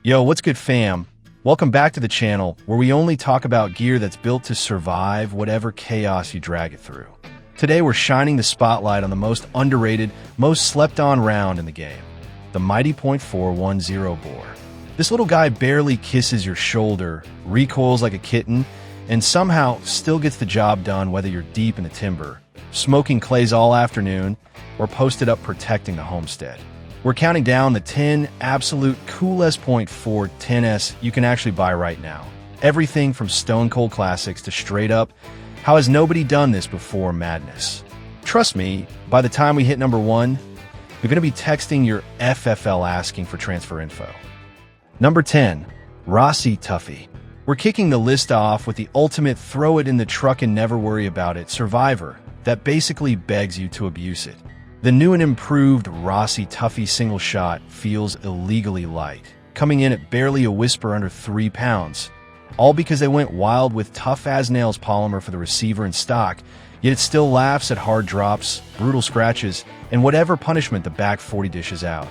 Yo, what's good fam? Welcome back to the channel where we only talk about gear that's built to survive whatever chaos you drag it through. Today we're shining the spotlight on the most underrated, most slept on round in the game, the mighty .410 bore. This little guy barely kisses your shoulder, recoils like a kitten, and somehow still gets the job done whether you're deep in the timber, smoking clays all afternoon, or posted up protecting the homestead. We're counting down the 10 absolute coolest .4 10s you can actually buy right now. Everything from stone cold classics to straight up, how has nobody done this before madness. Trust me, by the time we hit number 1, you're going to be texting your FFL asking for transfer info. Number 10, Rossi Tuffy. We're kicking the list off with the ultimate throw it in the truck and never worry about it survivor that basically begs you to abuse it. The new and improved Rossi Tuffy single shot feels illegally light, coming in at barely a whisper under 3 pounds, all because they went wild with tough-as-nails polymer for the receiver and stock, yet it still laughs at hard drops, brutal scratches, and whatever punishment the back 40 dishes out.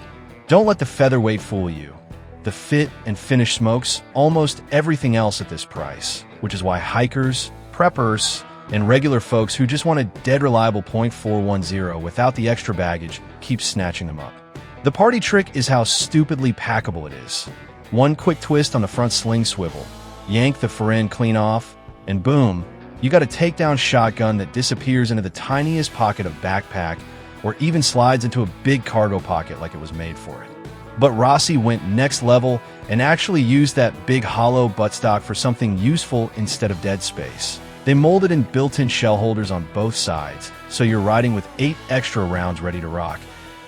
Don't let the featherweight fool you. The fit and finish smokes almost everything else at this price, which is why hikers, preppers, and regular folks who just want a dead reliable .410 without the extra baggage keep snatching them up. The party trick is how stupidly packable it is. One quick twist on the front sling swivel, yank the fore end clean off, and boom, you got a takedown shotgun that disappears into the tiniest pocket of backpack or even slides into a big cargo pocket like it was made for it. But Rossi went next level and actually used that big hollow buttstock for something useful instead of dead space. They molded in built-in shell holders on both sides, so you're riding with 8 extra rounds ready to rock.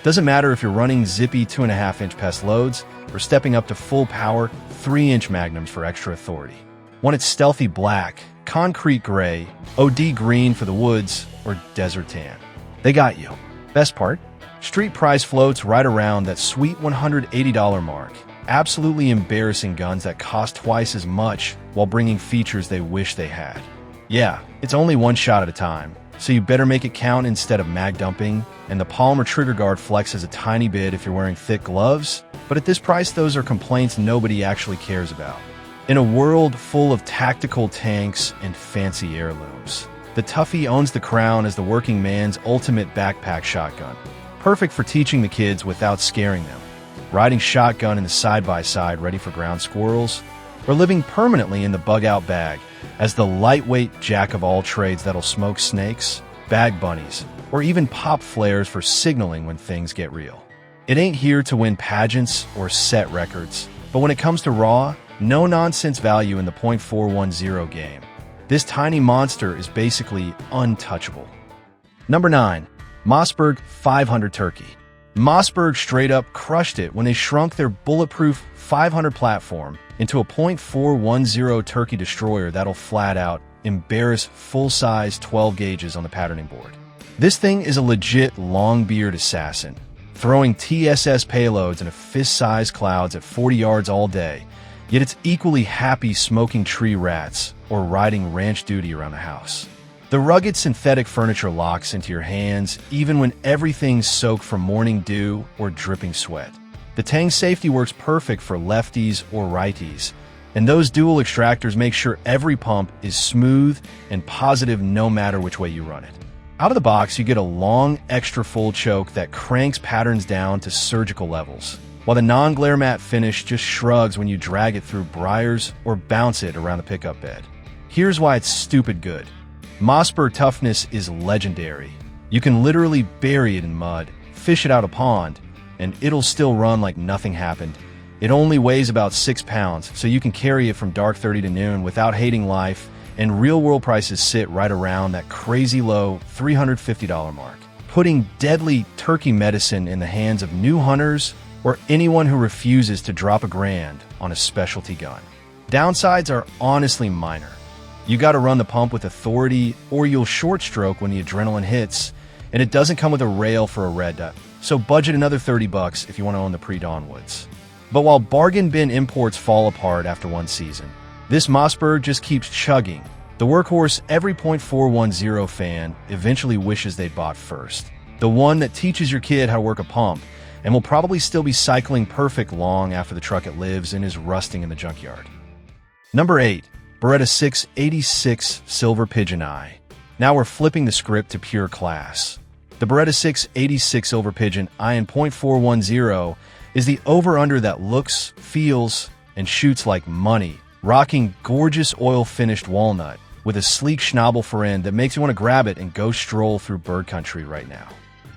Doesn't matter if you're running zippy 2.5-inch pest loads or stepping up to full power 3-inch magnums for extra authority. Want it stealthy black, concrete gray, OD green for the woods, or desert tan. They got you. Best part? Street price floats right around that sweet $180 mark. Absolutely embarrassing guns that cost twice as much while bringing features they wish they had. Yeah, it's only one shot at a time, so you better make it count instead of mag dumping, and the polymer trigger guard flexes a tiny bit if you're wearing thick gloves, but at this price those are complaints nobody actually cares about. In a world full of tactical tanks and fancy heirlooms, the Tuffy owns the crown as the working man's ultimate backpack shotgun. Perfect for teaching the kids without scaring them, riding shotgun in the side-by-side ready for ground squirrels, or living permanently in the bug-out bag as the lightweight jack-of-all-trades that'll smoke snakes, bag bunnies, or even pop flares for signaling when things get real. It ain't here to win pageants or set records, but when it comes to raw, no-nonsense value in the .410 game, this tiny monster is basically untouchable. Number 9. Mossberg 500 Turkey. Mossberg straight up crushed it when they shrunk their bulletproof 500 platform into a .410 Turkey destroyer that'll flat out embarrass full-size 12 gauges on the patterning board. This thing is a legit long-beard assassin, throwing TSS payloads into fist-sized clouds at 40 yards all day, yet it's equally happy smoking tree rats or riding ranch duty around the house. The rugged synthetic furniture locks into your hands even when everything's soaked from morning dew or dripping sweat. The Tang safety works perfect for lefties or righties, and those dual extractors make sure every pump is smooth and positive no matter which way you run it. Out of the box, you get a long, extra full choke that cranks patterns down to surgical levels, while the non-glare matte finish just shrugs when you drag it through briars or bounce it around the pickup bed. Here's why it's stupid good. Mossberg toughness is legendary. You can literally bury it in mud, fish it out a pond, and it'll still run like nothing happened. It only weighs about 6 pounds, so you can carry it from dark 30 to noon without hating life, and real-world prices sit right around that crazy low $350 mark, putting deadly turkey medicine in the hands of new hunters or anyone who refuses to drop $1,000 on a specialty gun. Downsides are honestly minor. You gotta run the pump with authority or you'll short stroke when the adrenaline hits, and it doesn't come with a rail for a red dot, so budget another $30 if you want to own the pre-dawn woods. But while bargain bin imports fall apart after one season, this Mossberg just keeps chugging. The workhorse every .410 fan eventually wishes they'd bought first. The one that teaches your kid how to work a pump, and will probably still be cycling perfect long after the truck it lives in is rusting in the junkyard. Number 8. Beretta 686 Silver Pigeon Eye. Now we're flipping the script to pure class. The Beretta 686 Silver Pigeon Eye in .410 is the over-under that looks, feels, and shoots like money, rocking gorgeous oil-finished walnut with a sleek schnabel for end that makes you want to grab it and go stroll through bird country right now.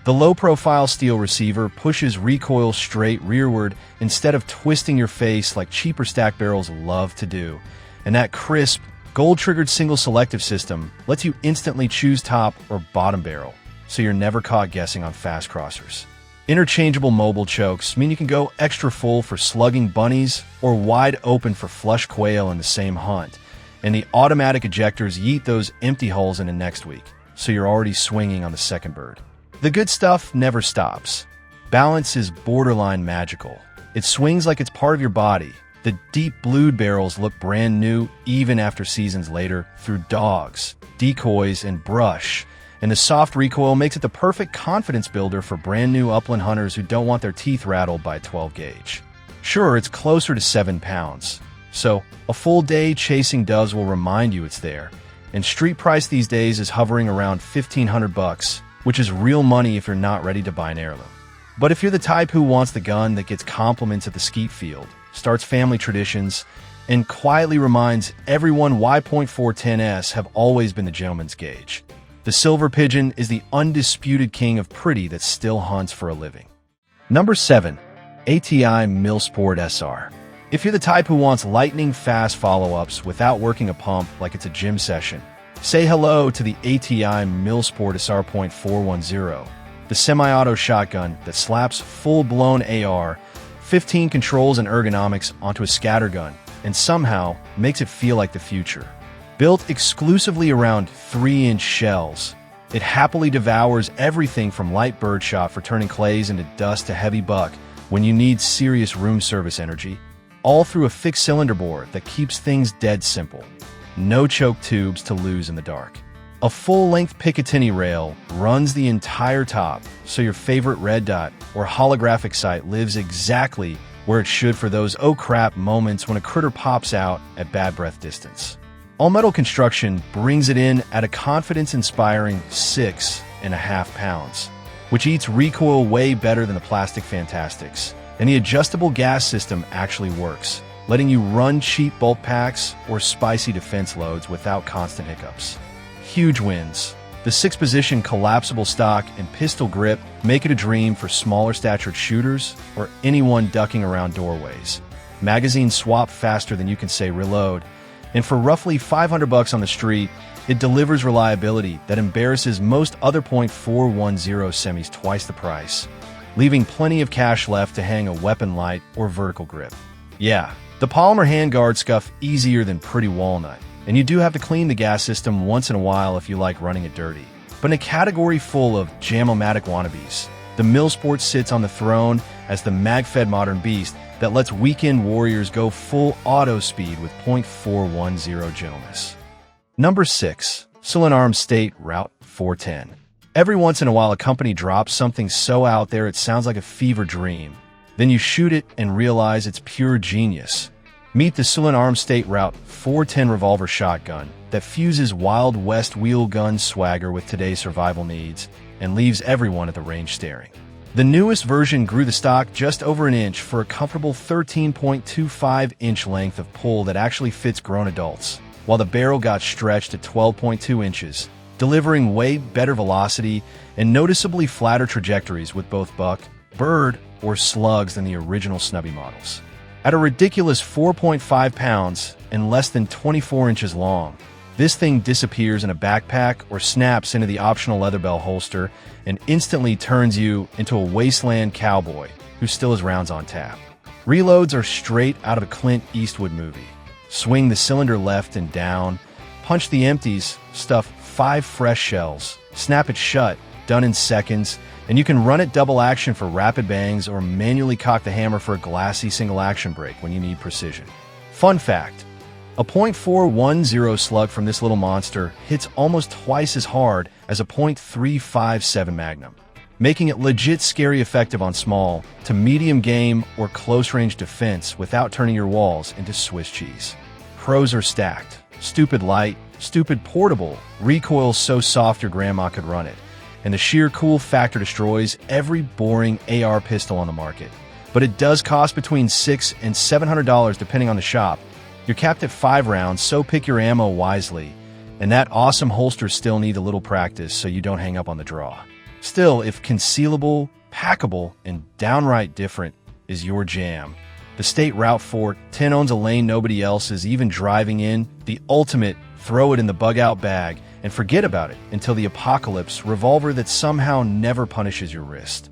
The low-profile steel receiver pushes recoil straight rearward instead of twisting your face like cheaper stack barrels love to do, and that crisp, gold-triggered single selective system lets you instantly choose top or bottom barrel, so you're never caught guessing on fast crossers. Interchangeable mobile chokes mean you can go extra full for slugging bunnies or wide open for flush quail in the same hunt, and the automatic ejectors yeet those empty holes into next week, so you're already swinging on the second bird. The good stuff never stops. Balance is borderline magical. It swings like it's part of your body. The deep blued barrels look brand new even after seasons later through dogs, decoys, and brush, and the soft recoil makes it the perfect confidence builder for brand new upland hunters who don't want their teeth rattled by a 12 gauge. Sure, it's closer to 7 pounds, so a full day chasing doves will remind you it's there, and street price these days is hovering around $1,500, which is real money if you're not ready to buy an heirloom. But if you're the type who wants the gun that gets compliments at the skeet field, starts family traditions, and quietly reminds everyone why .410s have always been the gentleman's gauge, the Silver Pigeon is the undisputed king of pretty that still hunts for a living. Number 7. ATI Mil-Sport SR. If you're the type who wants lightning-fast follow-ups without working a pump like it's a gym session, say hello to the ATI Mil-Sport SR .410, the semi-auto shotgun that slaps full-blown AR, 15 controls and ergonomics onto a scattergun, and somehow makes it feel like the future. Built exclusively around 3-inch shells, it happily devours everything from light birdshot for turning clays into dust to heavy buck when you need serious room service energy, all through a fixed cylinder bore that keeps things dead simple. No choke tubes to lose in the dark. A full-length Picatinny rail runs the entire top, so your favorite red dot or holographic sight lives exactly where it should for those oh crap moments when a critter pops out at bad breath distance. All-metal construction brings it in at a confidence-inspiring 6.5 pounds, which eats recoil way better than the plastic Fantastics, and the adjustable gas system actually works, letting you run cheap bulk packs or spicy defense loads without constant hiccups. Huge wins. The 6-position collapsible stock and pistol grip make it a dream for smaller-statured shooters or anyone ducking around doorways. Magazines swap faster than you can say reload, and for roughly $500 on the street, it delivers reliability that embarrasses most other .410 semis twice the price, leaving plenty of cash left to hang a weapon light or vertical grip. Yeah, the polymer handguard scuff easier than pretty walnut, and you do have to clean the gas system once in a while if you like running it dirty. But in a category full of jam-o-matic wannabes, the Mil-Sport sits on the throne as the mag-fed modern beast that lets weekend warriors go full auto speed with .410 gentleness. Number 6. Sulun Arms State Route 410. Every once in a while a company drops something so out there it sounds like a fever dream. Then you shoot it and realize it's pure genius. Meet the Sulun Arms State Route 410 revolver shotgun that fuses Wild West wheel gun swagger with today's survival needs and leaves everyone at the range staring. The newest version grew the stock just over an inch for a comfortable 13.25-inch length of pull that actually fits grown adults, while the barrel got stretched to 12.2 inches, delivering way better velocity and noticeably flatter trajectories with both buck, bird, or slugs than the original snubby models. At a ridiculous 4.5 pounds and less than 24 inches long, this thing disappears in a backpack or snaps into the optional leather bell holster and instantly turns you into a wasteland cowboy who still has rounds on tap. Reloads are straight out of a Clint Eastwood movie. Swing the cylinder left and down, punch the empties, stuff 5 fresh shells, snap it shut, done in seconds, and you can run it double action for rapid bangs or manually cock the hammer for a glassy single action break when you need precision. Fun fact, a .410 slug from this little monster hits almost twice as hard as a .357 Magnum. making it legit scary effective on small to medium game or close-range defense without turning your walls into Swiss cheese. Pros are stacked. Stupid light, stupid portable, recoil so soft your grandma could run it, and the sheer cool factor destroys every boring AR pistol on the market. But it does cost between $600 and $700 depending on the shop. You're capped at 5 rounds, so pick your ammo wisely. And that awesome holster still needs a little practice so you don't hang up on the draw. Still, if concealable, packable, and downright different is your jam, the State Route 410 owns a lane nobody else is even driving in, the ultimate throw it in the bug-out bag and forget about it until the apocalypse revolver that somehow never punishes your wrist.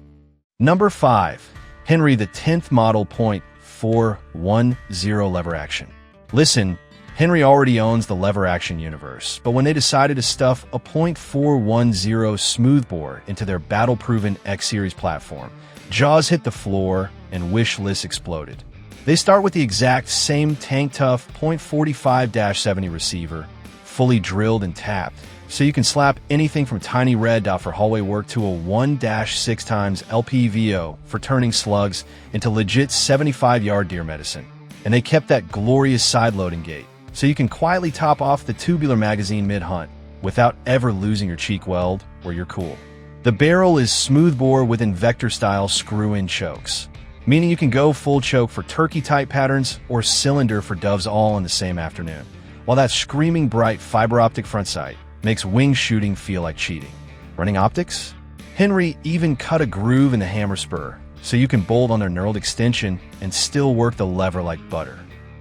Number 5. Henry the 10th model .410 lever action. Listen, Henry already owns the lever action universe, but when they decided to stuff a .410 smoothbore into their battle-proven X-Series platform, jaws hit the floor and wish lists exploded. They start with the exact same tank-tough .45-70 receiver, fully drilled and tapped, so you can slap anything from tiny red dot for hallway work to a 1-6x LPVO for turning slugs into legit 75-yard deer medicine. And they kept that glorious side-loading gate, so you can quietly top off the tubular magazine mid-hunt without ever losing your cheek weld or your cool. The barrel is smoothbore with Invector-style screw-in chokes, meaning you can go full choke for turkey-type patterns or cylinder for doves all in the same afternoon, while that screaming bright fiber-optic front sight makes wing shooting feel like cheating. Running optics? Henry even cut a groove in the hammer spur, so you can bolt on their knurled extension and still work the lever like butter.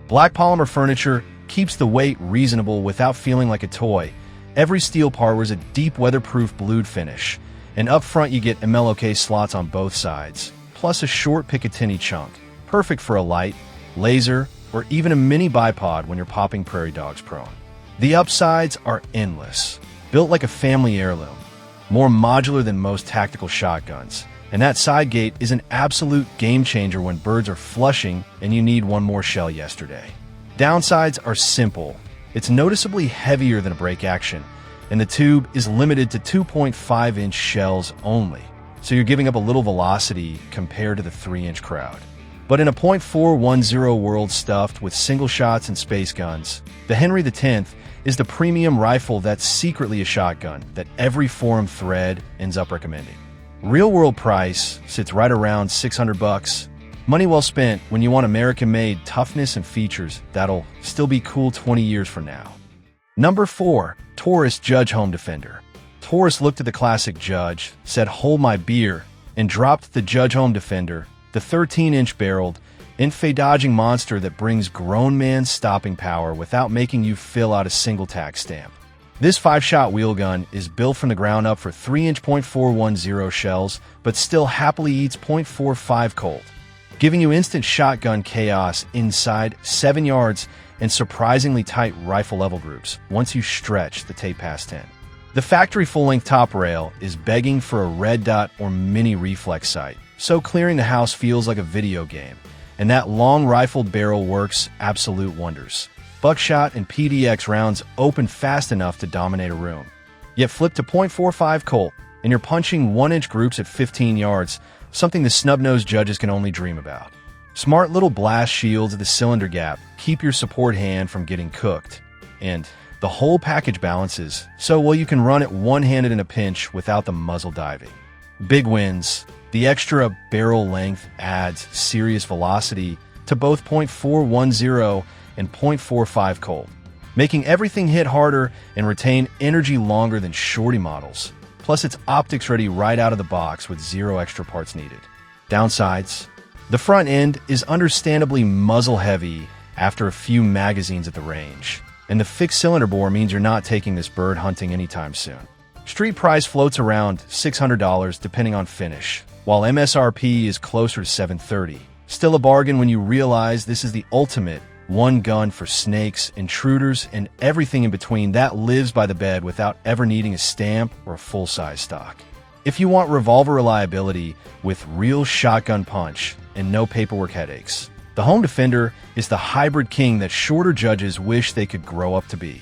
Black polymer furniture keeps the weight reasonable without feeling like a toy. Every steel part wears a deep weatherproof blued finish, and up front you get MLOK slots on both sides, plus a short Picatinny chunk, perfect for a light, laser, or even a mini bipod when you're popping prairie dogs prone. The upsides are endless, built like a family heirloom, more modular than most tactical shotguns, and that side gate is an absolute game changer when birds are flushing and you need one more shell yesterday. Downsides are simple. It's noticeably heavier than a break action, and the tube is limited to 2.5-inch shells only, so you're giving up a little velocity compared to the 3-inch crowd. But in a .410 world stuffed with single shots and space guns, the Henry X is the premium rifle that's secretly a shotgun that every forum thread ends up recommending. Real-world price sits right around $600. Money well spent when you want American-made toughness and features that'll still be cool 20 years from now. Number 4. Taurus Judge Home Defender. Taurus looked at the classic Judge, said hold my beer, and dropped the Judge Home Defender, the 13-inch barreled, infade-dodging monster that brings grown man stopping power without making you fill out a single tax stamp. This 5-shot wheel gun is built from the ground up for 3-inch .410 shells, but still happily eats .45 Colt, giving you instant shotgun chaos inside 7 yards and surprisingly tight rifle level groups once you stretch the tape past 10. The factory full-length top rail is begging for a red dot or mini reflex sight, so clearing the house feels like a video game, and that long rifled barrel works absolute wonders. Buckshot and PDX rounds open fast enough to dominate a room. Yet flip to .45 Colt, and you're punching 1-inch groups at 15 yards, something the snub-nosed judges can only dream about. Smart little blast shields at the cylinder gap keep your support hand from getting cooked, and the whole package balances, so well you can run it one-handed in a pinch without the muzzle diving. Big wins. The extra barrel length adds serious velocity to both .410 and .45 Colt, making everything hit harder and retain energy longer than shorty models. Plus, it's optics ready right out of the box with 0 extra parts needed. Downsides: the front end is understandably muzzle heavy after a few magazines at the range, and the fixed cylinder bore means you're not taking this bird hunting anytime soon. Street price floats around $600 depending on finish, while MSRP is closer to $730. Still a bargain when you realize this is the ultimate one gun for snakes, intruders, and everything in between that lives by the bed without ever needing a stamp or a full-size stock. If you want revolver reliability with real shotgun punch and no paperwork headaches, the Home Defender is the hybrid king that shorter judges wish they could grow up to be.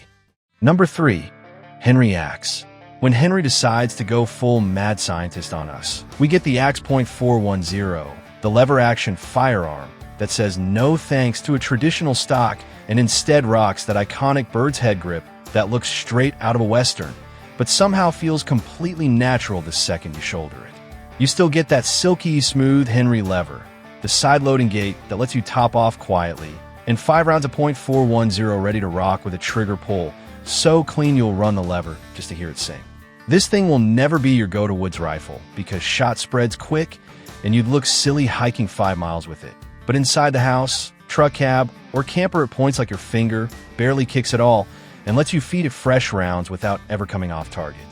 Number 3. Henry Axe. When Henry decides to go full mad scientist on us, we get the ATI .410, the lever-action firearm that says no thanks to a traditional stock and instead rocks that iconic bird's head grip that looks straight out of a Western, but somehow feels completely natural the second you shoulder it. You still get that silky smooth Henry lever, the side-loading gate that lets you top off quietly, and 5 rounds of .410 ready to rock with a trigger pull so clean you'll run the lever just to hear it sing. This thing will never be your go-to-woods rifle because shot spreads quick and you'd look silly hiking 5 miles with it. But inside the house, truck cab, or camper at points like your finger barely kicks at all and lets you feed it fresh rounds without ever coming off target.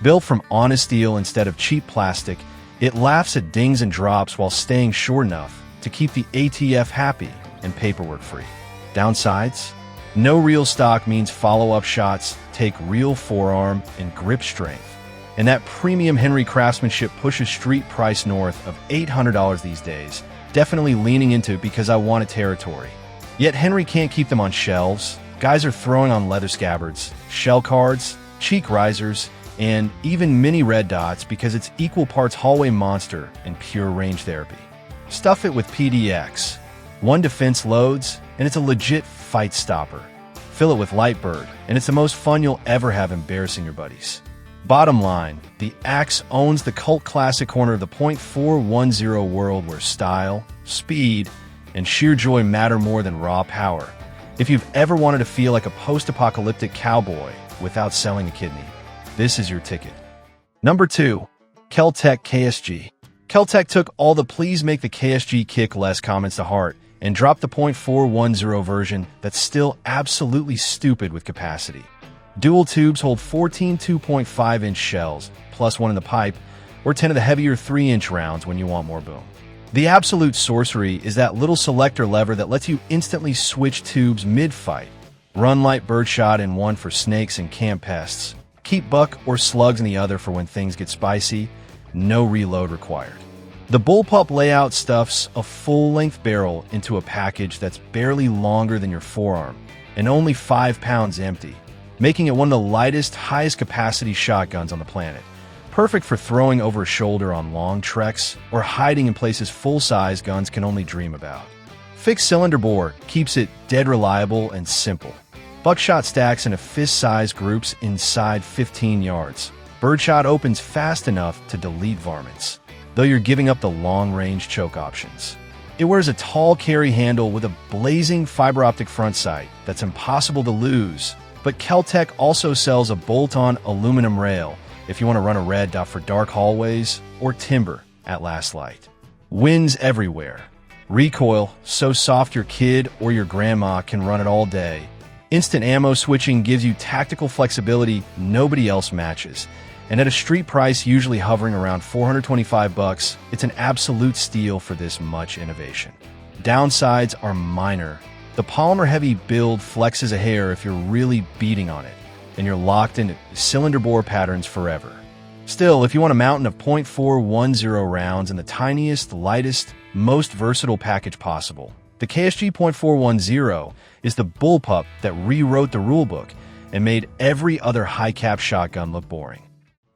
Built from honest steel instead of cheap plastic, it laughs at dings and drops while staying short enough to keep the ATF happy and paperwork-free. Downsides? No real stock means follow-up shots take real forearm and grip strength. And that premium Henry craftsmanship pushes street price north of $800 these days, definitely leaning into it because I want a territory. Yet Henry can't keep them on shelves. Guys are throwing on leather scabbards, shell cards, cheek risers, and even mini red dots because it's equal parts hallway monster and pure range therapy. Stuff it with PDX. One defense loads, and it's a legit fight stopper. Fill it with Lightbird, and it's the most fun you'll ever have embarrassing your buddies. Bottom line, the Axe owns the cult classic corner of the .410 world where style, speed, and sheer joy matter more than raw power. If you've ever wanted to feel like a post-apocalyptic cowboy without selling a kidney, this is your ticket. Number 2. Kel-Tec KSG. Kel-Tec took all the please make the KSG kick less comments to heart and dropped the .410 version that's still absolutely stupid with capacity. Dual tubes hold 14 2.5-inch shells, plus 1 in the pipe, or 10 of the heavier 3-inch rounds when you want more boom. The absolute sorcery is that little selector lever that lets you instantly switch tubes mid-fight. Run light birdshot in one for snakes and camp pests. Keep buck or slugs in the other for when things get spicy. No reload required. The bullpup layout stuffs a full-length barrel into a package that's barely longer than your forearm and only 5 pounds empty, making it one of the lightest, highest-capacity shotguns on the planet. Perfect for throwing over a shoulder on long treks or hiding in places full-size guns can only dream about. Fixed cylinder bore keeps it dead reliable and simple. Buckshot stacks into fist-sized groups inside 15 yards. Birdshot opens fast enough to delete varmints, though you're giving up the long-range choke options. It wears a tall carry handle with a blazing fiber optic front sight that's impossible to lose, but Kel-Tec also sells a bolt-on aluminum rail if you want to run a red dot for dark hallways or timber at last light. Wins everywhere. Recoil, so soft your kid or your grandma can run it all day. Instant ammo switching gives you tactical flexibility nobody else matches. And at a street price usually hovering around $425, it's an absolute steal for this much innovation. Downsides are minor. The polymer-heavy build flexes a hair if you're really beating on it, and you're locked into cylinder bore patterns forever. Still, if you want a mountain of .410 rounds in the tiniest, lightest, most versatile package possible, the KSG .410 is the bullpup that rewrote the rulebook and made every other high-cap shotgun look boring.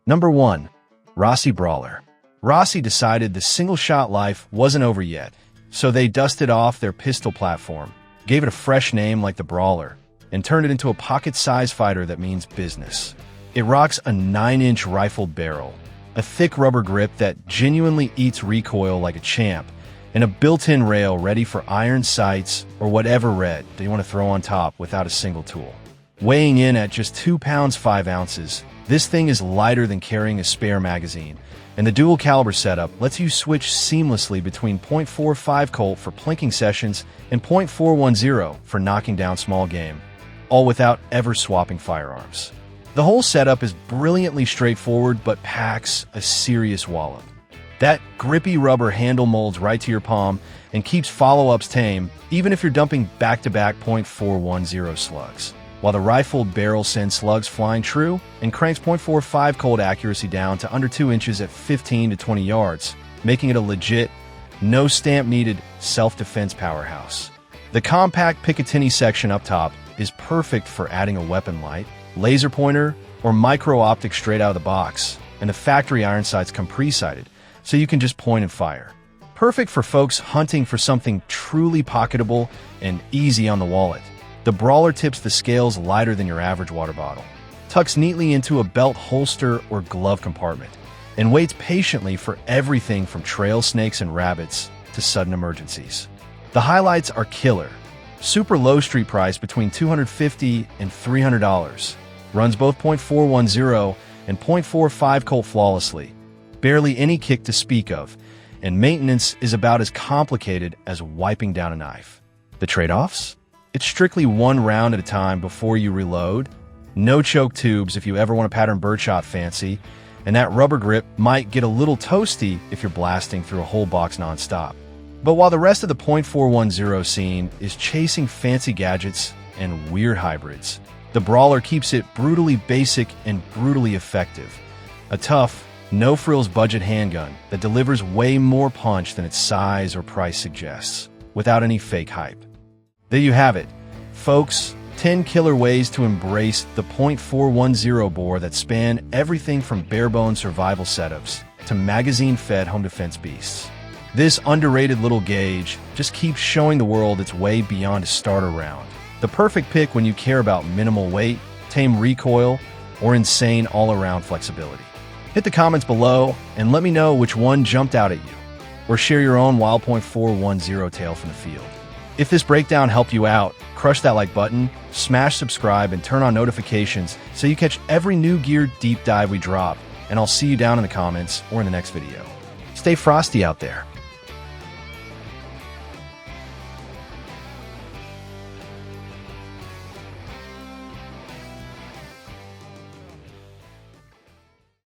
Number 1. Rossi Brawler. Rossi decided the single-shot life wasn't over yet, so they dusted off their pistol platform, gave it a fresh name like the Brawler, and turned it into a pocket-sized fighter that means business. It rocks a 9-inch rifled barrel, a thick rubber grip that genuinely eats recoil like a champ, and a built-in rail ready for iron sights or whatever red that you want to throw on top without a single tool. Weighing in at just 2 pounds 5 ounces, this thing is lighter than carrying a spare magazine, and the dual caliber setup lets you switch seamlessly between .45 Colt for plinking sessions and .410 for knocking down small game, all without ever swapping firearms. The whole setup is brilliantly straightforward but packs a serious wallop. That grippy rubber handle molds right to your palm and keeps follow-ups tame even if you're dumping back-to-back .410 slugs, while the rifled barrel sends slugs flying true and cranks .45 Colt accuracy down to under 2 inches at 15 to 20 yards, making it a legit, no stamp needed self-defense powerhouse. The compact Picatinny section up top is perfect for adding a weapon light, laser pointer, or micro-optic straight out of the box, and the factory iron sights come pre-sighted, so you can just point and fire. Perfect for folks hunting for something truly pocketable and easy on the wallet. The Brawler tips the scales lighter than your average water bottle, tucks neatly into a belt holster or glove compartment, and waits patiently for everything from trail snakes and rabbits to sudden emergencies. The highlights are killer. Super low street price between $250 and $300. Runs both .410 and .45 Colt flawlessly. Barely any kick to speak of, and maintenance is about as complicated as wiping down a knife. The trade-offs? It's strictly one round at a time before you reload. No choke tubes if you ever want a pattern birdshot fancy, and that rubber grip might get a little toasty if you're blasting through a whole box nonstop. But while the rest of the .410 scene is chasing fancy gadgets and weird hybrids, the Brawler keeps it brutally basic and brutally effective. A tough, no-frills budget handgun that delivers way more punch than its size or price suggests, without any fake hype. There you have it, folks. 10 killer ways to embrace the .410 bore that span everything from bare-bones survival setups to magazine-fed home defense beasts. This underrated little gauge just keeps showing the world it's way beyond a starter round. The perfect pick when you care about minimal weight, tame recoil, or insane all-around flexibility. Hit the comments below and let me know which one jumped out at you, or share your own wild .410 tale from the field. If this breakdown helped you out, crush that like button, smash subscribe, and turn on notifications so you catch every new gear deep dive we drop, and I'll see you down in the comments or in the next video. Stay frosty out there.